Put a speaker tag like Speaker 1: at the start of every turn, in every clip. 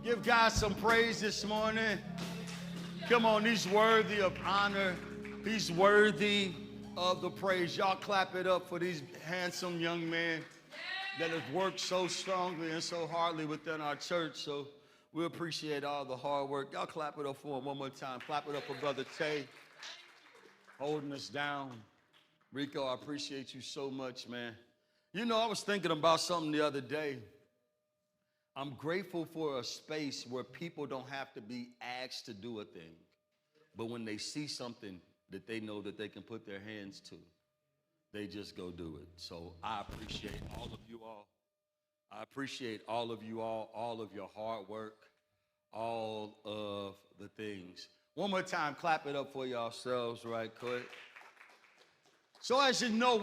Speaker 1: Give God some praise this morning. Come on, he's worthy of honor. He's worthy of the praise. Y'all clap it up for these handsome young men that have worked so strongly and so hardly within our church. So we appreciate all the hard work. Y'all clap it up for him one more time. Clap it up for Brother Tay, holding us down. Rico, I appreciate you so much, man. You know, I was thinking about something the other day. I'm grateful for a space where people don't have to be asked to do a thing, but when they see something that they know that they can put their hands to, they just go do it. So I appreciate all of you all. I appreciate all of you all of your hard work, all of the things. One more time, clap it up for yourselves right quick. So as you know,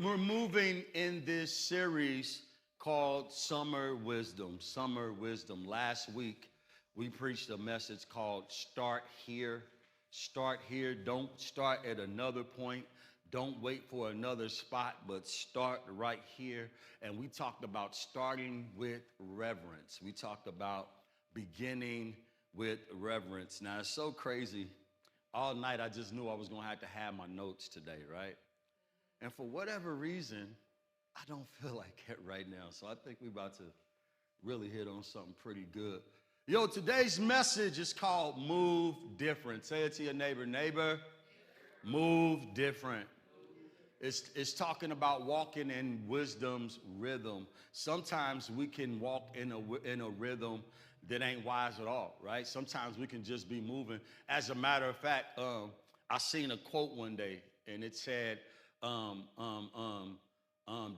Speaker 1: we're moving in this series called Summer Wisdom. Summer Wisdom. Last week, we preached a message called Start Here. Start here. Don't start at another point. Don't wait for another spot, but start right here. And we talked about starting with reverence. We talked about beginning with reverence. Now, it's so crazy. All night, I just knew I was going to have my notes today, right? And for whatever reason, I don't feel like it right now. So I think we're about to really hit on something pretty good. Yo, today's message is called Move Different. Say it to your neighbor. Neighbor, move different. It's talking about walking in wisdom's rhythm. Sometimes we can walk in a rhythm that ain't wise at all, right? Sometimes we can just be moving. As a matter of fact, I seen a quote one day, and it said,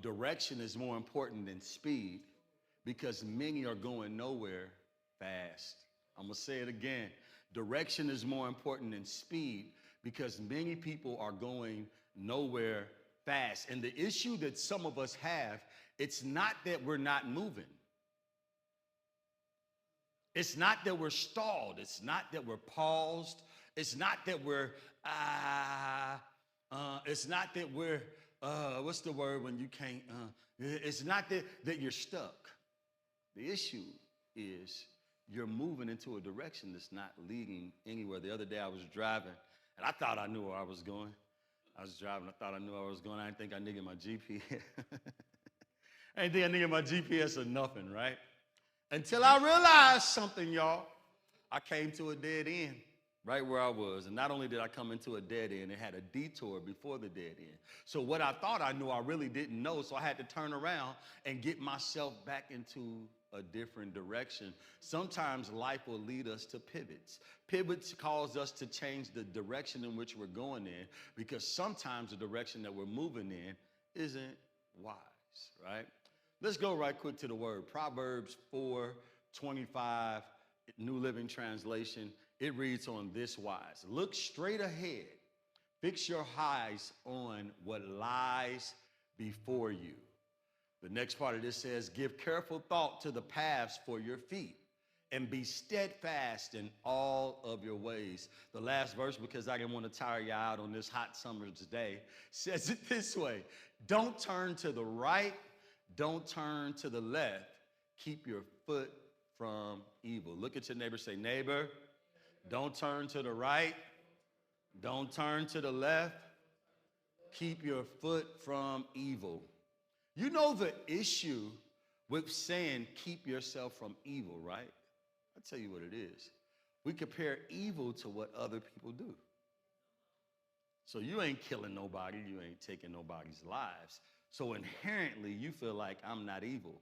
Speaker 1: direction is more important than speed because many are going nowhere fast. I'm going to say it again. Direction is more important than speed because many people are going nowhere fast. And the issue that some of us have, it's not that we're not moving. It's not that we're stalled. It's not that we're paused. It's not that we're, it's not that we're, what's the word when you can't, it's not that you're stuck. The issue is you're moving into a direction that's not leading anywhere. The other day I was driving, and I thought I knew where I was going. I was driving, I thought I knew where I was going. I didn't think I needed my GPS. I didn't think I needed my GPS or nothing, right? Until I realized something, y'all. I came to a dead end. Right where I was. And not only did I come into a dead end, it had a detour before the dead end. So what I thought I knew, I really didn't know. So I had to turn around and get myself back into a different direction. Sometimes life will lead us to pivots. Pivots cause us to change the direction in which we're going in because sometimes the direction that we're moving in isn't wise, right? Let's go right quick to the word. Proverbs 4:25, New Living Translation. It reads on this wise. Look straight ahead. Fix your eyes on what lies before you. The next part of this says, give careful thought to the paths for your feet and be steadfast in all of your ways. The last verse, because I didn't want to tire you out on this hot summer's day, says it this way. Don't turn to the right. Don't turn to the left. Keep your foot from evil. Look at your neighbor. Say, neighbor, don't turn to the right. Don't turn to the left. Keep your foot from evil. You know the issue with saying keep yourself from evil, right? I'll tell you what it is. We compare evil to what other people do. So you ain't killing nobody. You ain't taking nobody's lives. So inherently, you feel like I'm not evil.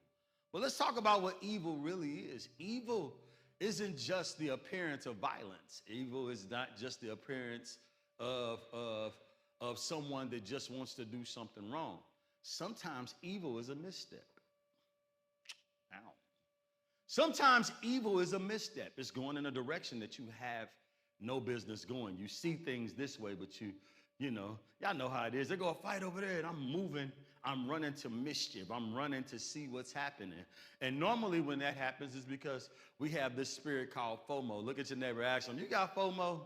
Speaker 1: Well, let's talk about what evil really is. Evil isn't just the appearance of violence. Evil is not just the appearance of someone that just wants to do something wrong. Sometimes evil is a misstep. Ow. Sometimes evil is a misstep. It's going in a direction that you have no business going. You see things this way, but you know, y'all know how it is. They go fight over there, and I'm moving. I'm running to mischief. I'm running to see what's happening. And normally when that happens is because we have this spirit called FOMO. Look at your neighbor, ask them, you got FOMO?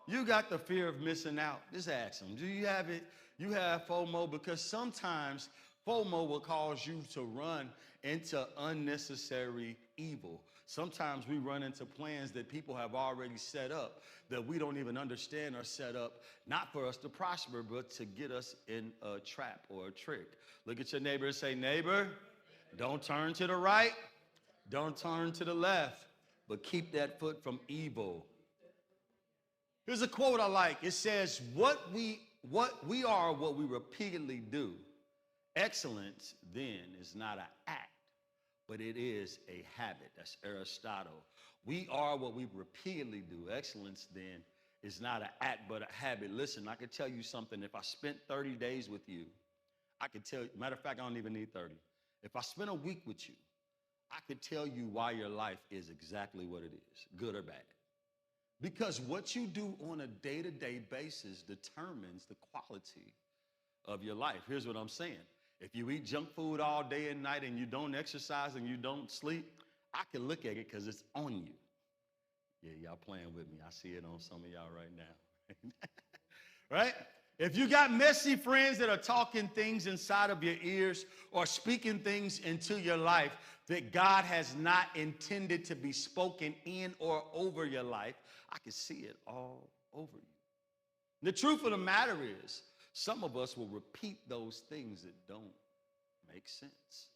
Speaker 1: You got the fear of missing out. Just ask them, do you have it? You have FOMO? Because sometimes FOMO will cause you to run into unnecessary evil. Sometimes we run into plans that people have already set up that we don't even understand are set up, not for us to prosper, but to get us in a trap or a trick. Look at your neighbor and say, neighbor, don't turn to the right, don't turn to the left, but keep that foot from evil. Here's a quote I like. It says, what we are what we repeatedly do. Excellence, then, is not an act, but it is a habit. That's Aristotle. We are what we repeatedly do. Excellence, then, is not an act, but a habit. Listen, I could tell you something. If I spent 30 days with you, I could tell you, matter of fact, I don't even need 30. If I spent a week with you, I could tell you why your life is exactly what it is, good or bad. Because what you do on a day-to-day basis determines the quality of your life. Here's what I'm saying. If you eat junk food all day and night and you don't exercise and you don't sleep, I can look at it because it's on you. Yeah, y'all playing with me. I see it on some of y'all right now. Right? If you got messy friends that are talking things inside of your ears or speaking things into your life that God has not intended to be spoken in or over your life, I can see it all over you. The truth of the matter is, some of us will repeat those things that don't make sense.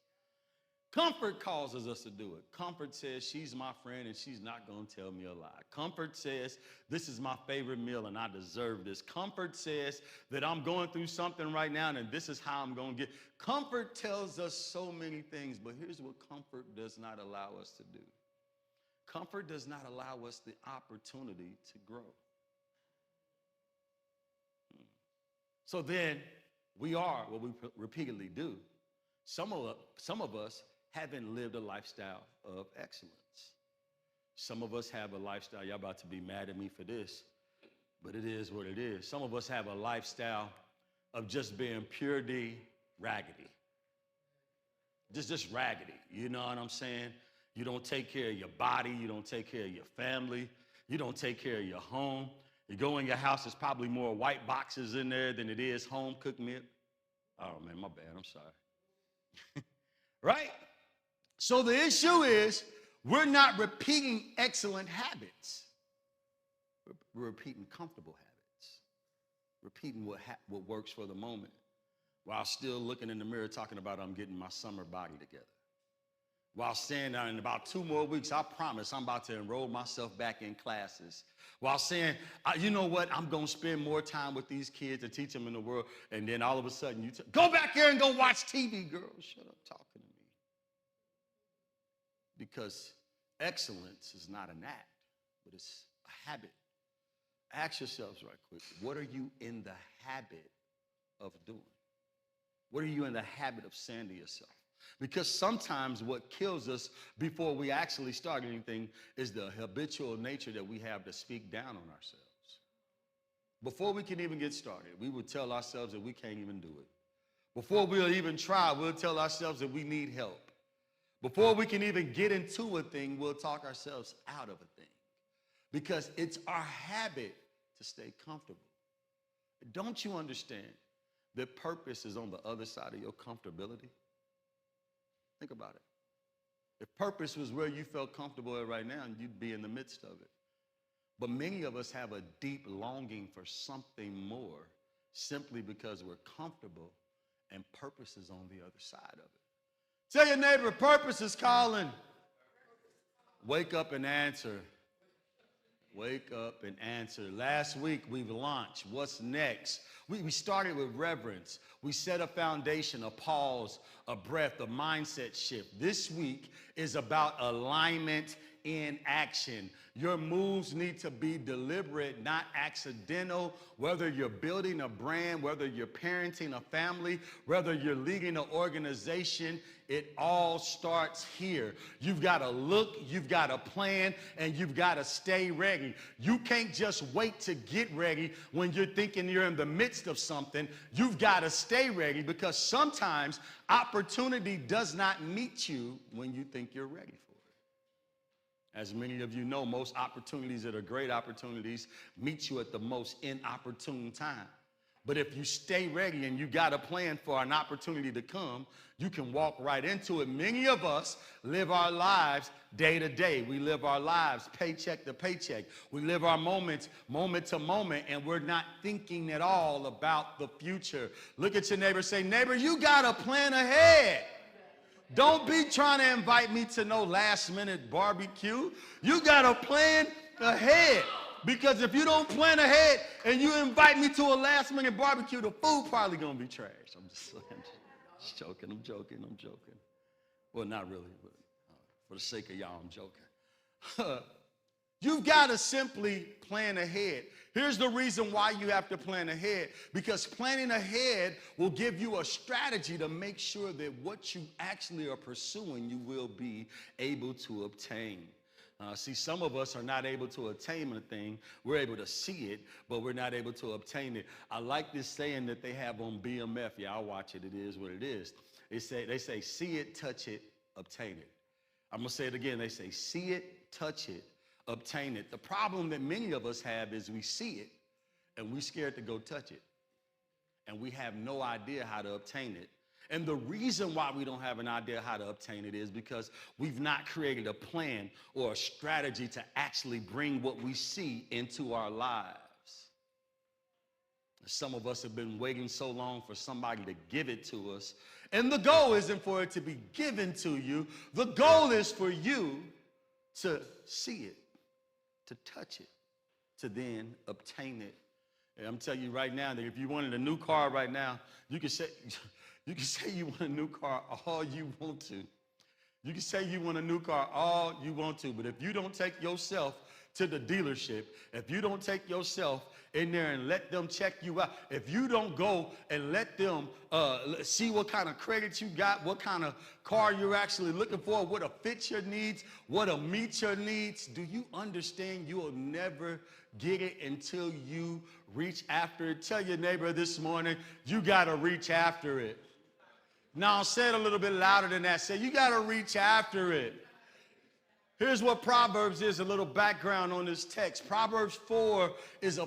Speaker 1: Comfort causes us to do it. Comfort says she's my friend and she's not going to tell me a lie. Comfort says this is my favorite meal and I deserve this. Comfort says that I'm going through something right now and this is how I'm going to get. Comfort tells us so many things, but here's what comfort does not allow us to do. Comfort does not allow us the opportunity to grow. So then we are what we repeatedly do. Some of us haven't lived a lifestyle of excellence. Some of us have a lifestyle, y'all about to be mad at me for this, but it is what it is. Some of us have a lifestyle of just being pure D, raggedy. Just raggedy, you know what I'm saying? You don't take care of your body, you don't take care of your family, you don't take care of your home. You go in your house, there's probably more white boxes in there than it is home cooked meal. Oh man, my bad, I'm sorry. Right? So the issue is we're not repeating excellent habits. We're repeating comfortable habits. Repeating what works for the moment while still looking in the mirror talking about I'm getting my summer body together. While saying that in about 2 more weeks, I promise I'm about to enroll myself back in classes. While saying, you know what, I'm going to spend more time with these kids and teach them in the world. And then all of a sudden, you go back there and go watch TV, girl. Shut up talking to me. Because excellence is not an act, but it's a habit. Ask yourselves right quick, what are you in the habit of doing? What are you in the habit of saying to yourself? Because sometimes what kills us before we actually start anything is the habitual nature that we have to speak down on ourselves. Before we can even get started, we will tell ourselves that we can't even do it. Before we'll even try, we'll tell ourselves that we need help. Before we can even get into a thing, we'll talk ourselves out of a thing. Because it's our habit to stay comfortable. Don't you understand that purpose is on the other side of your comfortability? Think about it. If purpose was where you felt comfortable at right now, you'd be in the midst of it. But many of us have a deep longing for something more simply because we're comfortable and purpose is on the other side of it. Tell your neighbor, purpose is calling. Wake up and answer. Wake up and answer. Last week, we've launched What's Next. We started with reverence. We set a foundation, a pause, a breath, a mindset shift. This week is about alignment in action. Your moves need to be deliberate, not accidental. Whether you're building a brand, whether you're parenting a family, whether you're leading an organization, it all starts here. You've got to look, you've got to plan, and you've got to stay ready. You can't just wait to get ready when you're thinking you're in the midst of something. You've got to stay ready because sometimes opportunity does not meet you when you think you're ready for it. As many of you know, most opportunities that are great opportunities meet you at the most inopportune time. But if you stay ready and you got a plan for an opportunity to come, you can walk right into it. Many of us live our lives day to day. We live our lives paycheck to paycheck. We live our moments moment to moment, and we're not thinking at all about the future. Look at your neighbor, say, neighbor, you got to plan ahead. Don't be trying to invite me to no last minute barbecue. You got to plan ahead. Because if you don't plan ahead and you invite me to a last minute barbecue, the food probably going to be trash. I'm just joking. I'm joking. Well, not really, but for the sake of y'all, I'm joking. You've got to simply plan ahead. Here's the reason why you have to plan ahead. Because planning ahead will give you a strategy to make sure that what you actually are pursuing, you will be able to obtain. See, some of us are not able to attain a thing. We're able to see it, but we're not able to obtain it. I like this saying that they have on BMF. Yeah, I'll watch it. It is what it is. They say, see it, touch it, obtain it. I'm going to say it again. They say, see it, touch it, obtain it. The problem that many of us have is we see it, and we're scared to go touch it. And we have no idea how to obtain it. And the reason why we don't have an idea how to obtain it is because we've not created a plan or a strategy to actually bring what we see into our lives. Some of us have been waiting so long for somebody to give it to us. And the goal isn't for it to be given to you. The goal is for you to see it, to touch it, to then obtain it. And I'm telling you right now that if you wanted a new car right now, you can say you want a new car all you want to. You can say you want a new car all you want to, but if you don't take yourself to the dealership, if you don't take yourself in there and let them check you out, if you don't go and let them see what kind of credit you got, what kind of car you're actually looking for, what'll fit your needs, what'll meet your needs, do you understand you will never get it until you reach after it? Tell your neighbor this morning, you got to reach after it. Now, say it a little bit louder than that. Say, you got to reach after it. Here's what Proverbs is, a little background on this text. Proverbs 4 is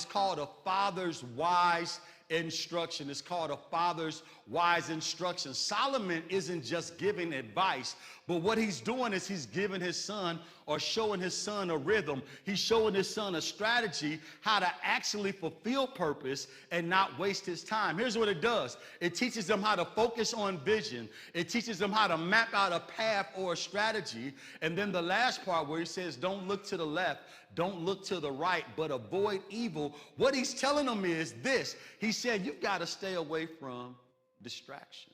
Speaker 1: called a father's wise instruction. It's called a father's wise instruction. Solomon isn't just giving advice, but what he's doing is he's giving his son or showing his son a rhythm. He's showing his son a strategy how to actually fulfill purpose and not waste his time. Here's what it does. It teaches them how to focus on vision. It teaches them how to map out a path or a strategy. And then the last part where he says, don't look to the left, don't look to the right, but avoid evil. What he's telling them is this. He said, you've got to stay away from distractions.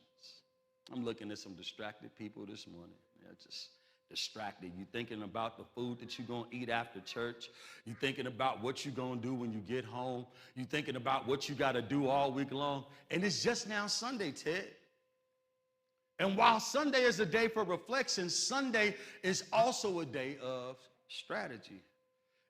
Speaker 1: I'm looking at some distracted people this morning. Just distracted. You thinking about the food that you're going to eat after church. You thinking about what you're going to do when you get home. You thinking about what you got to do all week long. And it's just now Sunday, Ted. And while Sunday is a day for reflection, Sunday is also a day of strategy.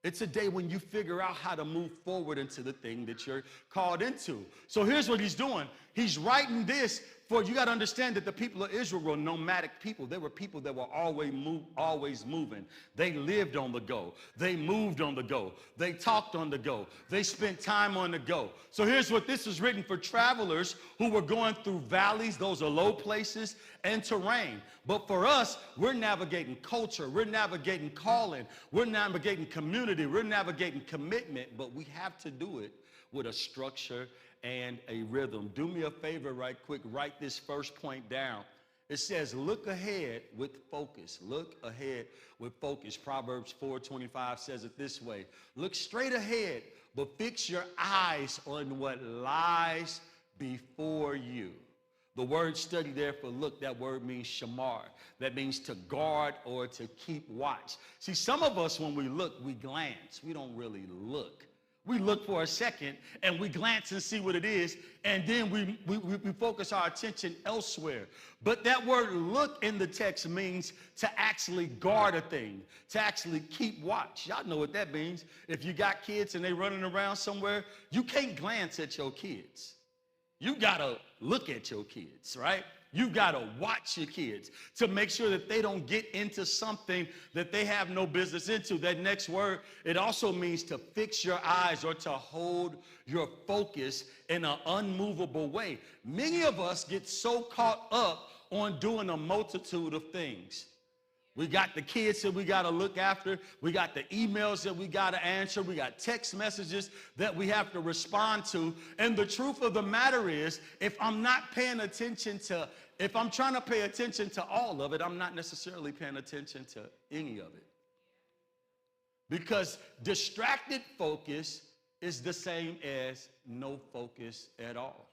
Speaker 1: It's a day when you figure out how to move forward into the thing that you're called into. So here's what he's doing. He's writing this for, you got to understand that the people of Israel were nomadic people. They were people that were always moving. They lived on the go. They moved on the go. They talked on the go. They spent time on the go. So here's what this is written for: travelers who were going through valleys, those are low places, and terrain. But for us, we're navigating culture. We're navigating calling. We're navigating community. We're navigating commitment, but we have to do it with a structure and a rhythm. Do me a favor right quick. Write this first point down. It says, look ahead with focus. Look ahead with focus. Proverbs 4:25 says it this way: look straight ahead, but fix your eyes on what lies before you. The word study there for look, that word means shamar. That means to guard or to keep watch. See, some of us, when we look, we glance. We don't really look. We look for a second and we glance and see what it is, and then we focus our attention elsewhere. But that word look in the text means to actually guard a thing, to actually keep watch. Y'all know what that means. If you got kids and they running around somewhere, you can't glance at your kids. You got to look at your kids, right? You got to watch your kids to make sure that they don't get into something that they have no business into. That next word, it also means to fix your eyes or to hold your focus in an unmovable way. Many of us get so caught up on doing a multitude of things. We got the kids that we got to look after. We got the emails that we got to answer. We got text messages that we have to respond to. And the truth of the matter is, if I'm not paying attention to, if I'm trying to pay attention to all of it, I'm not necessarily paying attention to any of it. Because distracted focus is the same as no focus at all.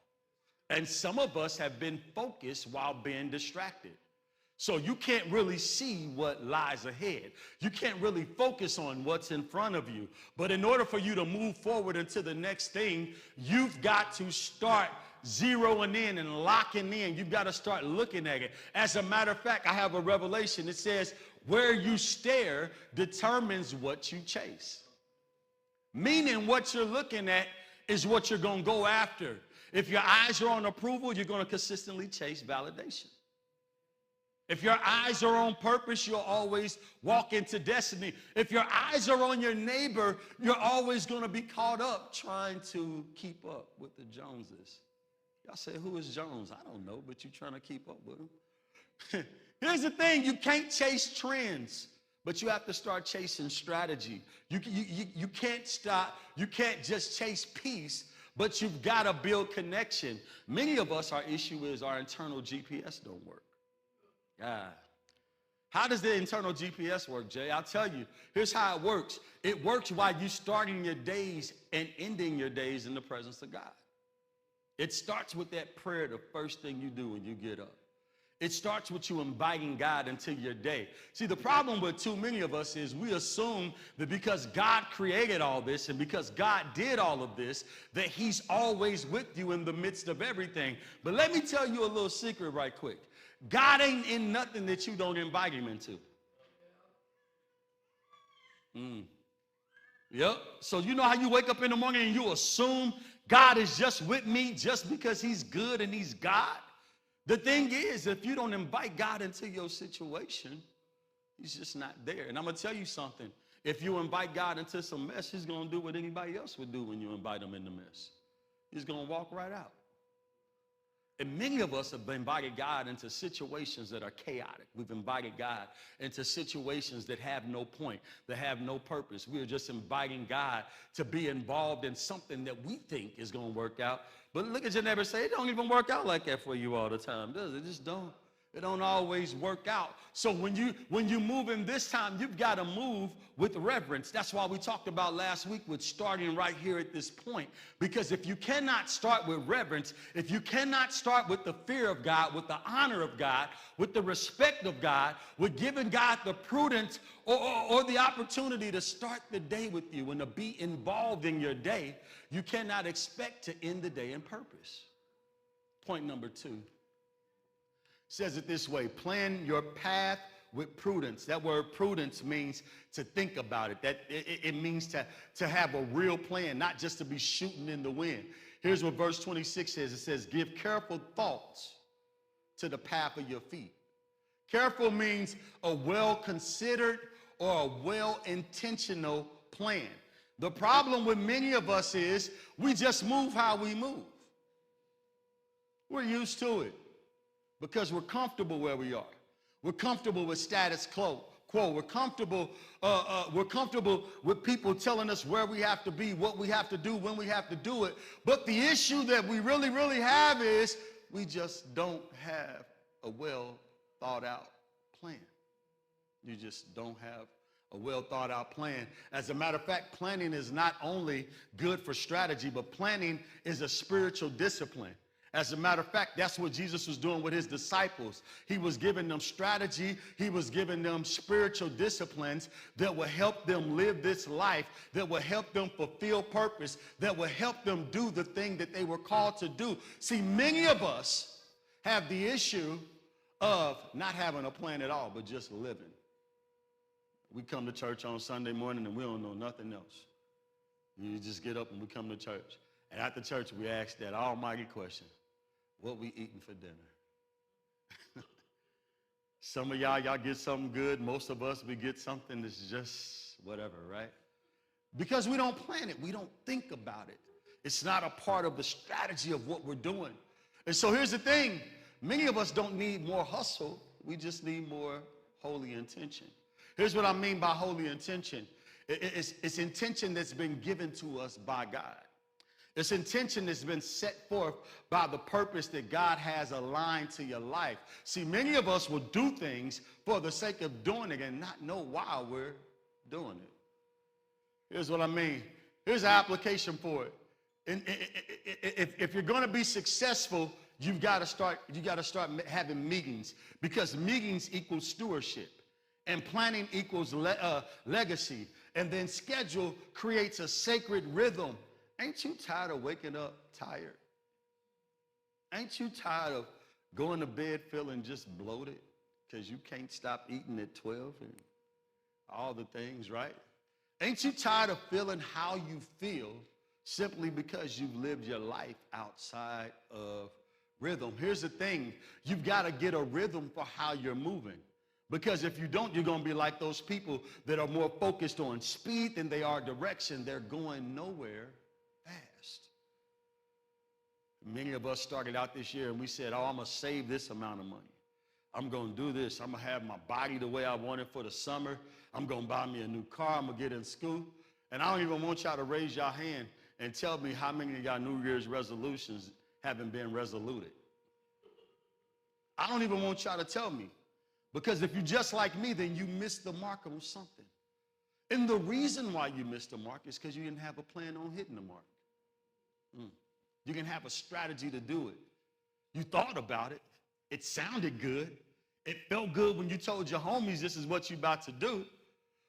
Speaker 1: And some of us have been focused while being distracted. So you can't really see what lies ahead. You can't really focus on what's in front of you. But in order for you to move forward into the next thing, you've got to start zeroing in and locking in. You've got to start looking at it. As a matter of fact, I have a revelation. It says, where you stare determines what you chase. Meaning what you're looking at is what you're going to go after. If your eyes are on approval, you're going to consistently chase validation. If your eyes are on purpose, you'll always walk into destiny. If your eyes are on your neighbor, you're always going to be caught up trying to keep up with the Joneses. Y'all say, who is Jones? I don't know, but you're trying to keep up with them. Here's the thing, you can't chase trends, but you have to start chasing strategy. You can't stop, you can't just chase peace, but you've got to build connection. Many of us, our issue is our internal GPS don't work. How does the internal GPS work, Jay? I'll tell you. Here's how it works. It works while you're starting your days and ending your days in the presence of God. It starts with that prayer, the first thing you do when you get up. It starts with you inviting God into your day. See, the problem with too many of us is we assume that because God created all this and because God did all of this, that he's always with you in the midst of everything. But let me tell you a little secret right quick. God ain't in nothing that you don't invite him into. Yep. So you know how you wake up in the morning and you assume God is just with me just because he's good and he's God? The thing is, if you don't invite God into your situation, he's just not there. And I'm going to tell you something. If you invite God into some mess, he's going to do what anybody else would do when you invite him in the mess. He's going to walk right out. And many of us have invited God into situations that are chaotic. We've invited God into situations that have no point, that have no purpose. We're just inviting God to be involved in something that we think is going to work out. But look at your neighbor and say, it don't even work out like that for you all the time, does it? It just don't. It don't always work out. So when you move in this time, you've got to move with reverence. That's why we talked about last week with starting right here at this point. Because if you cannot start with reverence, if you cannot start with the fear of God, with the honor of God, with the respect of God, with giving God the prudence or the opportunity to start the day with you and to be involved in your day, you cannot expect to end the day in purpose. Point number 2. Says it this way, plan your path with prudence. That word prudence means to think about it. It means to have a real plan, not just to be shooting in the wind. Here's what verse 26 says. It says, give careful thoughts to the path of your feet. Careful means a well-considered or a well-intentional plan. The problem with many of us is we just move how we move. We're used to it. Because we're comfortable where we are. We're comfortable with status quo. We're comfortable with people telling us where we have to be, what we have to do, when we have to do it. But the issue that we really have is we just don't have a well thought out plan. You just don't have a well thought out plan. As a matter of fact, planning is not only good for strategy, but planning is a spiritual discipline. As a matter of fact, that's what Jesus was doing with his disciples. He was giving them strategy. He was giving them spiritual disciplines that will help them live this life, that will help them fulfill purpose, that will help them do the thing that they were called to do. See, many of us have the issue of not having a plan at all, but just living. We come to church on Sunday morning and we don't know nothing else. You just get up and we come to church. And after church, we ask that almighty question. What we eating for dinner? Some of y'all get something good. Most of us, we get something that's just whatever, right? Because we don't plan it. We don't think about it. It's not a part of the strategy of what we're doing. And so here's the thing. Many of us don't need more hustle. We just need more holy intention. Here's what I mean by holy intention. It's intention that's been given to us by God. It's intention that's been set forth by the purpose that God has aligned to your life. See, many of us will do things for the sake of doing it and not know why we're doing it. Here's what I mean. Here's an application for it. If you're going to be successful, you got to start having meetings, because meetings equals stewardship, and planning equals legacy, and then schedule creates a sacred rhythm. Ain't you tired of waking up tired? Ain't you tired of going to bed feeling just bloated because you can't stop eating at 12 and all the things, right? Ain't you tired of feeling how you feel simply because you've lived your life outside of rhythm? Here's the thing. You've got to get a rhythm for how you're moving. Because if you don't, you're going to be like those people that are more focused on speed than they are direction. They're going nowhere fast. Many of us started out this year and we said, oh, I'm going to save this amount of money. I'm going to do this. I'm going to have my body the way I want it for the summer. I'm going to buy me a new car. I'm going to get in school. And I don't even want y'all to raise your hand and tell me how many of y'all New Year's resolutions haven't been resoluted. I don't even want y'all to tell me. Because if you're just like me, then you missed the mark on something. And the reason why you missed the mark is because you didn't have a plan on hitting the mark. You didn't have a strategy to do it. You thought about it. It sounded good. It felt good when you told your homies this is what you're about to do.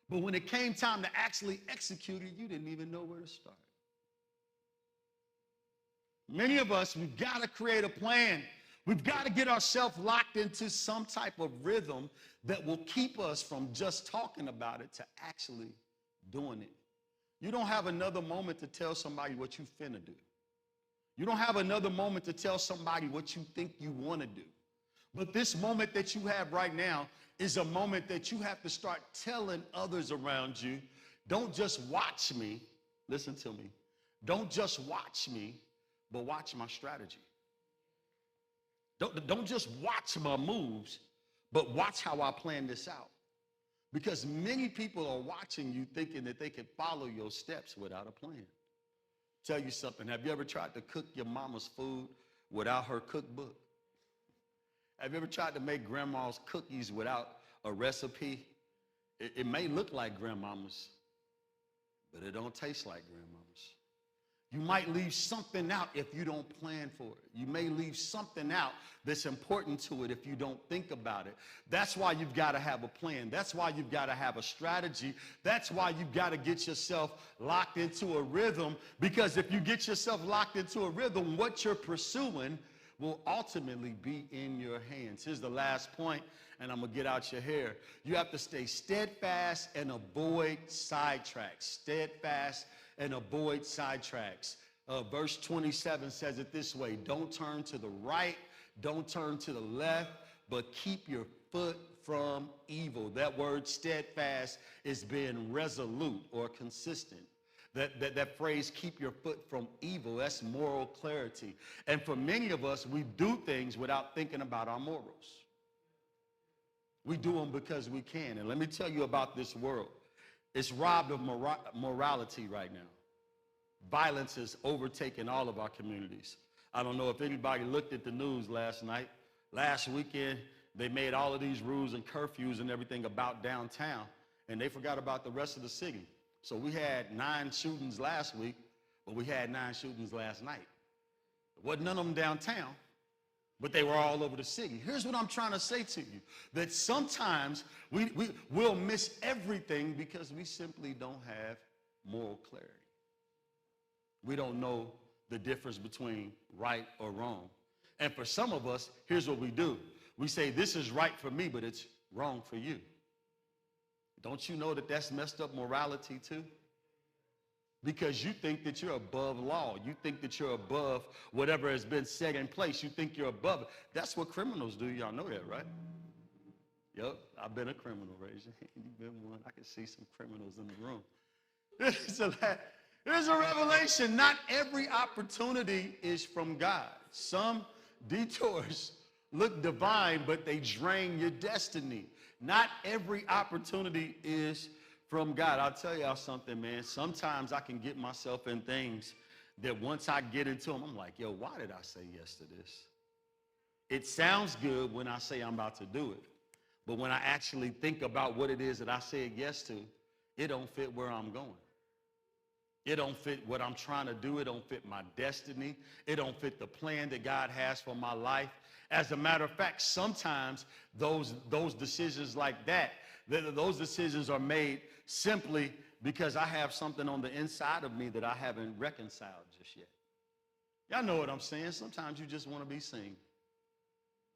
Speaker 1: But when it came time to actually execute it, you didn't even know where to start. Many of us, we've got to create a plan. We've got to get ourselves locked into some type of rhythm that will keep us from just talking about it to actually doing it. You don't have another moment to tell somebody what you finna do. You don't have another moment to tell somebody what you think you want to do. But this moment that you have right now is a moment that you have to start telling others around you, don't just watch me, listen to me, don't just watch me, but watch my strategy. Don't just watch my moves, but watch how I plan this out. Because many people are watching you thinking that they can follow your steps without a plan. Tell you something, have you ever tried to cook your mama's food without her cookbook? Have you ever tried to make grandma's cookies without a recipe? It may look like grandmama's, but it don't taste like grandmama's. You might leave something out if you don't plan for it. You may leave something out that's important to it if you don't think about it. That's why you've got to have a plan. That's why you've got to have a strategy. That's why you've got to get yourself locked into a rhythm, because if you get yourself locked into a rhythm, what you're pursuing will ultimately be in your hands. Here's the last point, and I'm going to get out your hair. You have to stay steadfast and avoid sidetracks. Steadfast and avoid sidetracks. Verse 27 says it this way: don't turn to the right, don't turn to the left, but keep your foot from evil. That word steadfast is being resolute or consistent. That phrase, keep your foot from evil, that's moral clarity. And for many of us, we do things without thinking about our morals. We do them because we can. And let me tell you about this world. It's robbed of morality right now. Violence has overtaken all of our communities. I don't know if anybody looked at the news last night. Last weekend, they made all of these rules and curfews and everything about downtown, and they forgot about the rest of the city. So we had 9 shootings last week, but we had 9 shootings last night. There wasn't none of them downtown, but they were all over the city. Here's what I'm trying to say to you, that sometimes we'll miss everything because we simply don't have moral clarity. We don't know the difference between right or wrong. And for some of us, here's what we do. We say, this is right for me, but it's wrong for you. Don't you know that that's messed up morality too? Because you think that you're above law. You think that you're above whatever has been set in place. You think you're above it. That's what criminals do. Y'all know that, right? Yep, I've been a criminal, raise your hand. You've been one. I can see some criminals in the room. So there's a revelation. Not every opportunity is from God. Some detours look divine, but they drain your destiny. Not every opportunity is from God. I'll tell y'all something, man. Sometimes I can get myself in things that once I get into them, I'm like, yo, why did I say yes to this? It sounds good when I say I'm about to do it. But when I actually think about what it is that I said yes to, it don't fit where I'm going. It don't fit what I'm trying to do. It don't fit my destiny. It don't fit the plan that God has for my life. As a matter of fact, sometimes those decisions like that, those decisions are made simply because I have something on the inside of me that I haven't reconciled just yet. Y'all know what I'm saying. Sometimes you just want to be seen.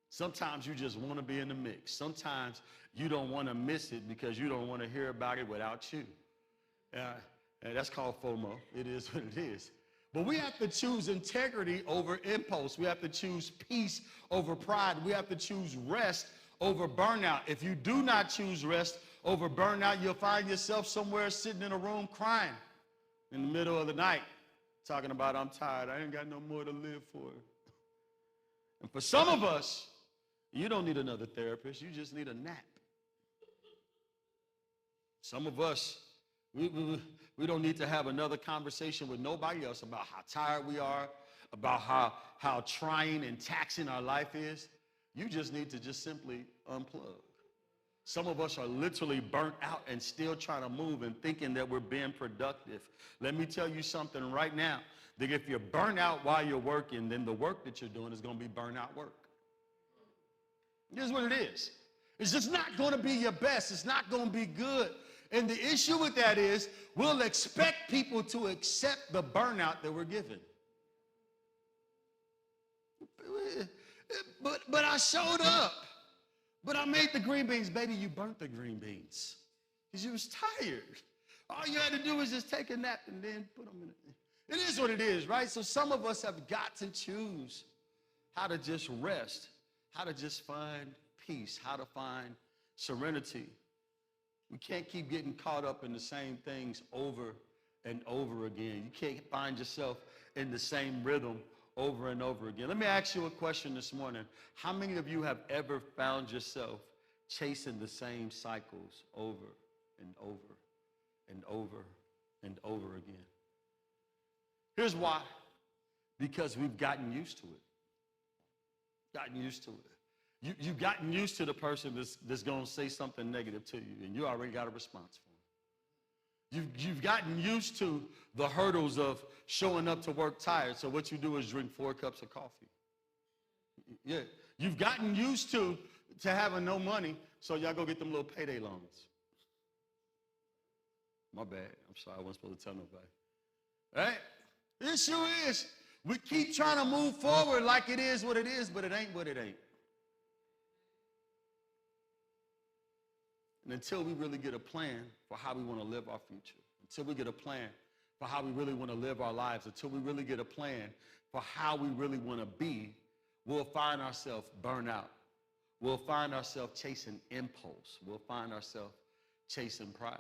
Speaker 1: Sometimes you just want to be in the mix. Sometimes you don't want to miss it because you don't want to hear about it without you. And that's called FOMO. It is what it is. But we have to choose integrity over impulse. We have to choose peace over pride. We have to choose rest over burnout. If you do not choose rest over burnout, you'll find yourself somewhere sitting in a room crying in the middle of the night, talking about, I'm tired. I ain't got no more to live for. And for some of us, you don't need another therapist. You just need a nap. Some of us, we don't need to have another conversation with nobody else about how tired we are, about how trying and taxing our life is. You just need to just simply unplug. Some of us are literally burnt out and still trying to move and thinking that we're being productive. Let me tell you something right now, that if you're burnt out while you're working, then the work that you're doing is going to be burnout work. Here's what it is. It's just not going to be your best. It's not going to be good. And the issue with that is we'll expect people to accept the burnout that we're given. But I showed up. But I made the green beans. Baby, you burnt the green beans because you was tired. All you had to do was just take a nap and then put them in it. It is what it is, right? So some of us have got to choose how to just rest, how to just find peace, how to find serenity. We can't keep getting caught up in the same things over and over again. You can't find yourself in the same rhythm over and over again. Let me ask you a question this morning. How many of you have ever found yourself chasing the same cycles over and over and over and over again? Here's why. Because we've gotten used to it. Gotten used to it. You've gotten used to the person that's going to say something negative to you, and you already got a response for them. You've gotten used to the hurdles of showing up to work tired, so what you do is drink 4 cups of coffee. Yeah, you've gotten used to having no money, so y'all go get them little payday loans. My bad. I'm sorry, I wasn't supposed to tell nobody. Right? The issue is we keep trying to move forward like it is what it is, but it ain't what it ain't. And until we really get a plan for how we want to live our future, until we get a plan for how we really want to live our lives, until we really get a plan for how we really want to be, we'll find ourselves burnt out. We'll find ourselves chasing impulse. We'll find ourselves chasing pride.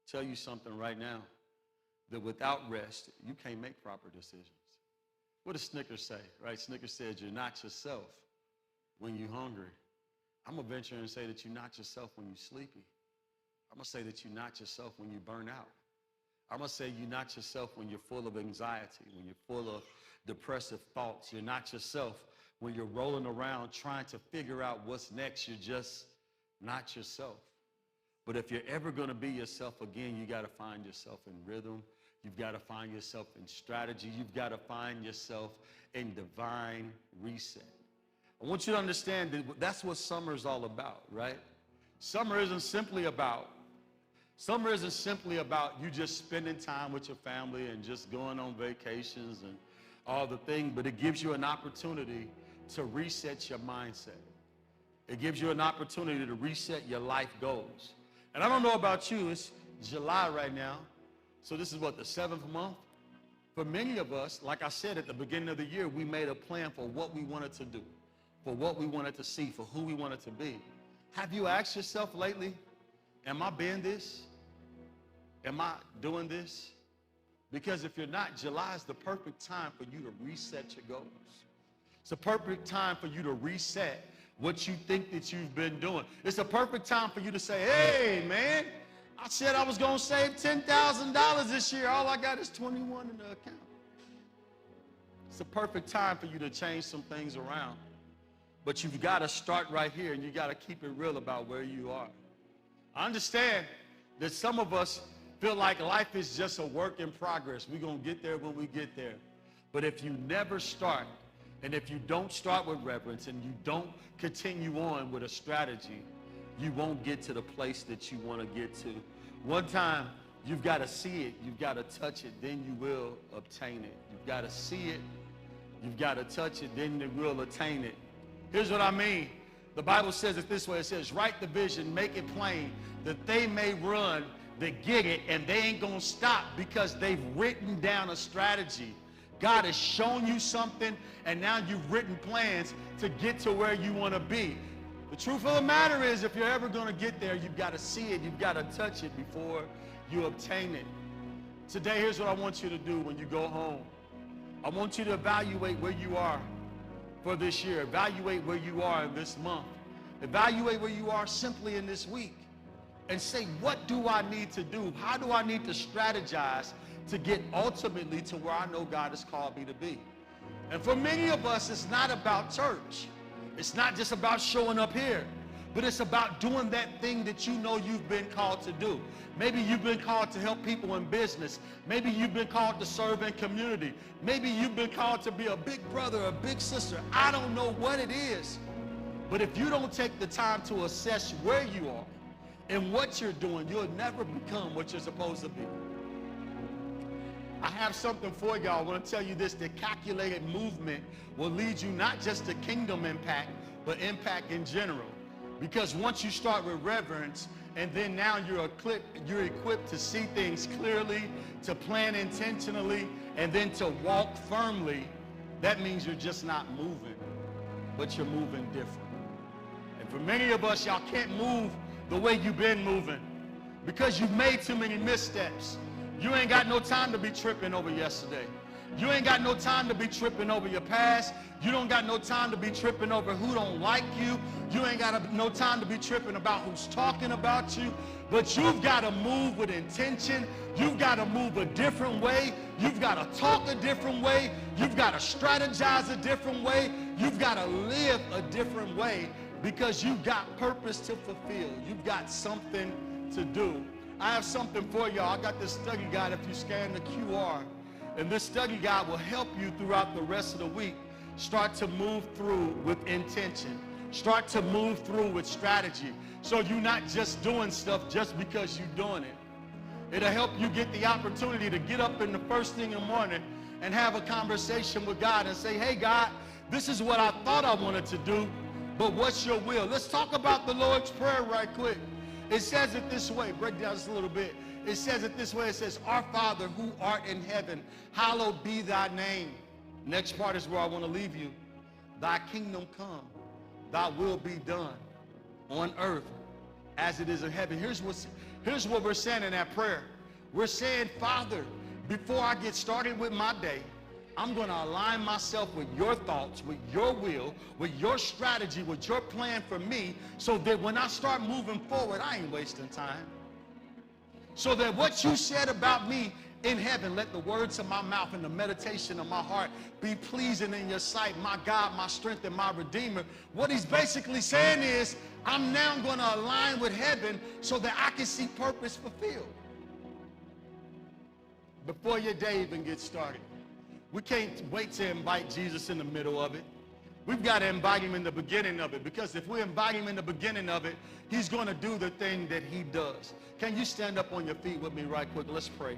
Speaker 1: Tell you something right now, that without rest, you can't make proper decisions. What does Snickers say, right? Snickers said, you're not yourself when you're hungry. I'm going to venture and say that you're not yourself when you're sleepy. I'm going to say that you're not yourself when you burn out. I'm going to say you're not yourself when you're full of anxiety, when you're full of depressive thoughts. You're not yourself when you're rolling around trying to figure out what's next. You're just not yourself. But if you're ever going to be yourself again, you got to find yourself in rhythm. You've got to find yourself in strategy. You've got to find yourself in divine reset. I want you to understand that that's what summer is all about, right? Summer isn't simply about you just spending time with your family and just going on vacations and all the things, but it gives you an opportunity to reset your mindset. It gives you an opportunity to reset your life goals. And I don't know about you, it's July right now, so this is what, the 7th month? For many of us, like I said at the beginning of the year, we made a plan for what we wanted to do, for what we wanted to see, for who we wanted to be. Have you asked yourself lately, am I being this? Am I doing this? Because if you're not, July is the perfect time for you to reset your goals. It's a perfect time for you to reset what you think that you've been doing. It's a perfect time for you to say, hey, man, I said I was going to save $10,000 this year. All I got is 21 in the account. It's a perfect time for you to change some things around. But you've got to start right here, and you got to keep it real about where you are. I understand that some of us feel like life is just a work in progress. We're going to get there when we get there. But if you never start, and if you don't start with reverence, and you don't continue on with a strategy, you won't get to the place that you want to get to. One time, you've got to see it, you've got to touch it, then you will obtain it. You've got to see it, you've got to touch it, then you will attain it. Here's what I mean. The Bible says it this way. It says, write the vision, make it plain, that they may run, that get it, and they ain't going to stop because they've written down a strategy. God has shown you something, and now you've written plans to get to where you want to be. The truth of the matter is, if you're ever going to get there, you've got to see it, you've got to touch it before you obtain it. Today, here's what I want you to do when you go home. I want you to evaluate where you are for this year. Evaluate where you are in this month. Evaluate where you are simply in this week. And say, what do I need to do? How do I need to strategize to get ultimately to where I know God has called me to be? And for many of us, it's not about church. It's not just about showing up here, but it's about doing that thing that you know you've been called to do. Maybe you've been called to help people in business. Maybe you've been called to serve in community. Maybe you've been called to be a big brother, a big sister. I don't know what it is. But if you don't take the time to assess where you are and what you're doing, you'll never become what you're supposed to be. I have something for y'all. I want to tell you this. The calculated movement will lead you not just to kingdom impact, but impact in general. Because once you start with reverence, and then now you're equipped to see things clearly, to plan intentionally, and then to walk firmly, that means you're just not moving, but you're moving different. And for many of us, y'all can't move the way you've been moving because you've made too many missteps. You ain't got no time to be tripping over yesterday. You ain't got no time to be tripping over your past. You don't got no time to be tripping over who don't like you. You ain't got no time to be tripping about who's talking about you. But you've got to move with intention. You've got to move a different way. You've got to talk a different way. You've got to strategize a different way. You've got to live a different way because you've got purpose to fulfill. You've got something to do. I have something for y'all. I got this study guide if you scan the QR. And this study guide will help you throughout the rest of the week. Start to move through with intention. Start to move through with strategy. So you're not just doing stuff just because you're doing it. It'll help you get the opportunity to get up in the first thing in the morning and have a conversation with God and say, hey, God, this is what I thought I wanted to do, but what's your will? Let's talk about the Lord's Prayer right quick. It says it this way. Break down just a little bit. It says it this way. It says, our Father who art in heaven, hallowed be thy name. Next part is where I want to leave you. Thy kingdom come, thy will be done on earth as it is in heaven. Here's what we're saying in that prayer. We're saying, Father, before I get started with my day, I'm going to align myself with your thoughts, with your will, with your strategy, with your plan for me, so that when I start moving forward, I ain't wasting time. So that what you said about me in heaven, let the words of my mouth and the meditation of my heart be pleasing in your sight, my God, my strength, and my Redeemer. What he's basically saying is, I'm now going to align with heaven so that I can see purpose fulfilled. Before your day even gets started. We can't wait to invite Jesus in the middle of it. We've got to invite him in the beginning of it, because if we invite him in the beginning of it, he's going to do the thing that he does. Can you stand up on your feet with me right quick? Let's pray.